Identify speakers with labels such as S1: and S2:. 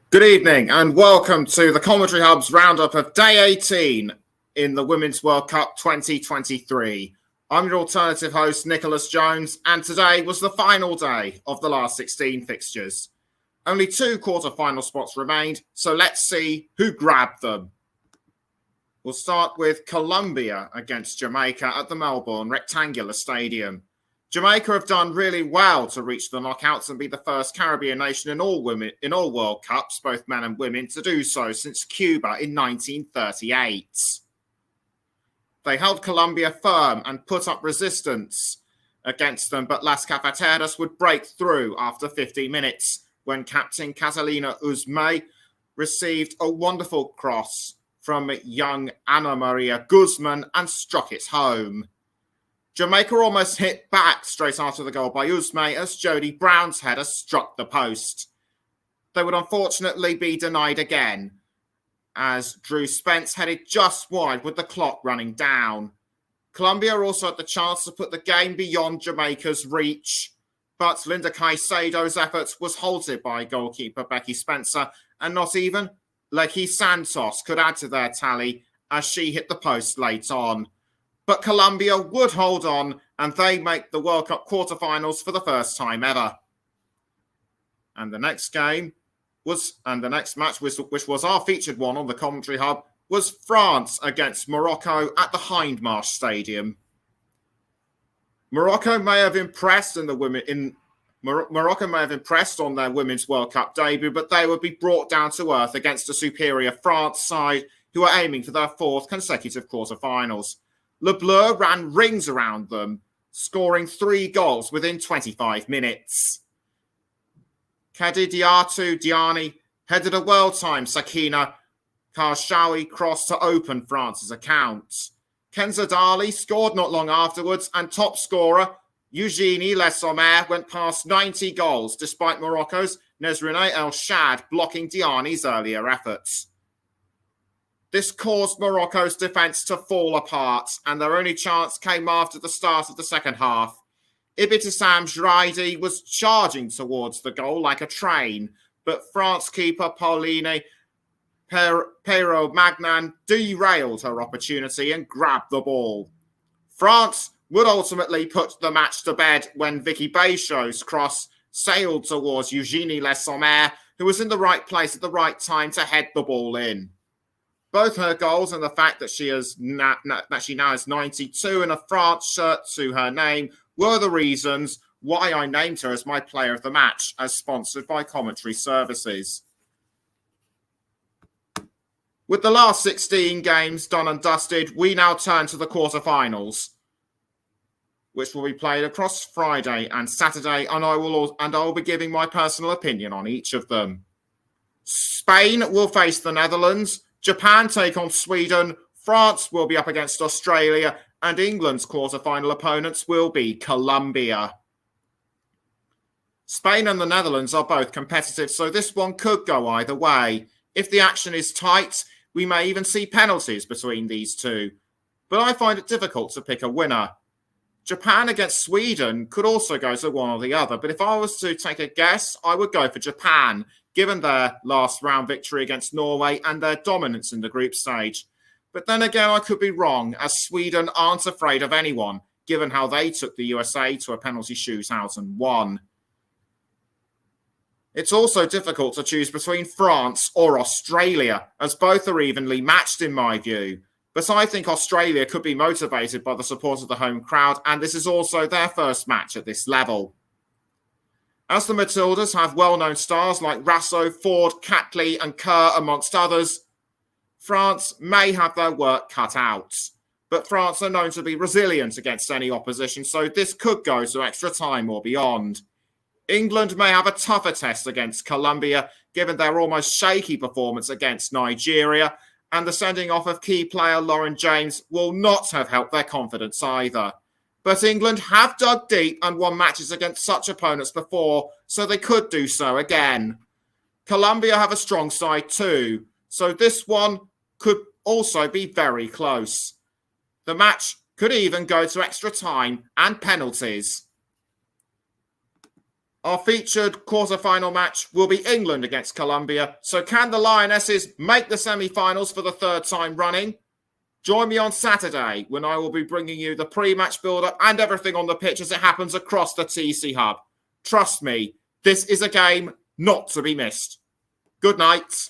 S1: Good evening and welcome to the Commentary Hub's roundup of Day 18 in the Women's World Cup 2023. I'm your alternative host, Nicholas Jones, and today was the final day of the last 16 fixtures. Only 2 quarter-final spots remained, so let's see who grabbed them. We'll start with Colombia against Jamaica at the Melbourne Rectangular Stadium. Jamaica have done really well to reach the knockouts and be the first Caribbean nation in all World Cups, both men and women, to do so since Cuba in 1938. They held Colombia firm and put up resistance against them, but Las Cafeteras would break through after 50 minutes when captain Catalina Uzmay received a wonderful cross from young Ana Maria Guzman and struck it home. Jamaica almost hit back straight after the goal by Uzmay as Jodie Brown's header struck the post. They would unfortunately be denied again as Drew Spence headed just wide with the clock running down. Colombia also had the chance to put the game beyond Jamaica's reach, but Linda Caicedo's efforts was halted by goalkeeper Becky Spencer, and not even Lecky Santos could add to their tally as she hit the post late on. But Colombia would hold on and they make the World Cup quarterfinals for the first time ever. And the next match, which was our featured one on the Commentary Hub, was France against Morocco at the Hindmarsh Stadium. Morocco may have impressed on their Women's World Cup debut, but they would be brought down to earth against a superior France side who are aiming for their 4th consecutive quarterfinals. Le Bleu ran rings around them, scoring 3 goals within 25 minutes. Khadijatou Diani headed a well-timed Sakina Karshawi cross to open France's account. Kenza Dali scored not long afterwards, and top scorer Eugénie Le Sommer went past 90 goals despite Morocco's Nesrine El Shad blocking Diani's earlier efforts. This caused Morocco's defence to fall apart, and their only chance came after the start of the second half. Ibtisam Jraidi was charging towards the goal like a train, but France keeper Pauline Perrault-Magnan derailed her opportunity and grabbed the ball. France would ultimately put the match to bed when Vicky Bayshaw's cross sailed towards Eugénie Le Sommer, who was in the right place at the right time to head the ball in. Both her goals and the fact that she now has 92 and a France shirt to her name were the reasons why I named her as my player of the match, as sponsored by Commentary Services. With the last 16 games done and dusted, we now turn to the quarterfinals, which will be played across Friday and Saturday, and I will be giving my personal opinion on each of them. Spain will face the Netherlands. Japan take on Sweden, France will be up against Australia, and England's quarter-final opponents will be Colombia. Spain and the Netherlands are both competitive, so this one could go either way. If the action is tight, we may even see penalties between these two. But I find it difficult to pick a winner. Japan against Sweden could also go to one or the other, but if I was to take a guess, I would go for Japan, given their last round victory against Norway and their dominance in the group stage. But then again, I could be wrong, as Sweden aren't afraid of anyone, given how they took the USA to a penalty shootout and won. It's also difficult to choose between France or Australia, as both are evenly matched in my view. But I think Australia could be motivated by the support of the home crowd, and this is also their first match at this level. As the Matildas have well-known stars like Rasso, Ford, Catley and Kerr amongst others, France may have their work cut out. But France are known to be resilient against any opposition, so this could go to extra time or beyond. England may have a tougher test against Colombia, given their almost shaky performance against Nigeria, and the sending off of key player Lauren James will not have helped their confidence either. But England have dug deep and won matches against such opponents before, so they could do so again. Colombia have a strong side too, so this one could also be very close. The match could even go to extra time and penalties. Our featured quarter-final match will be England against Colombia, so can the Lionesses make the semi-finals for the third time running? Join me on Saturday when I will be bringing you the pre-match build-up and everything on the pitch as it happens across the TC Hub. Trust me, this is a game not to be missed. Good night.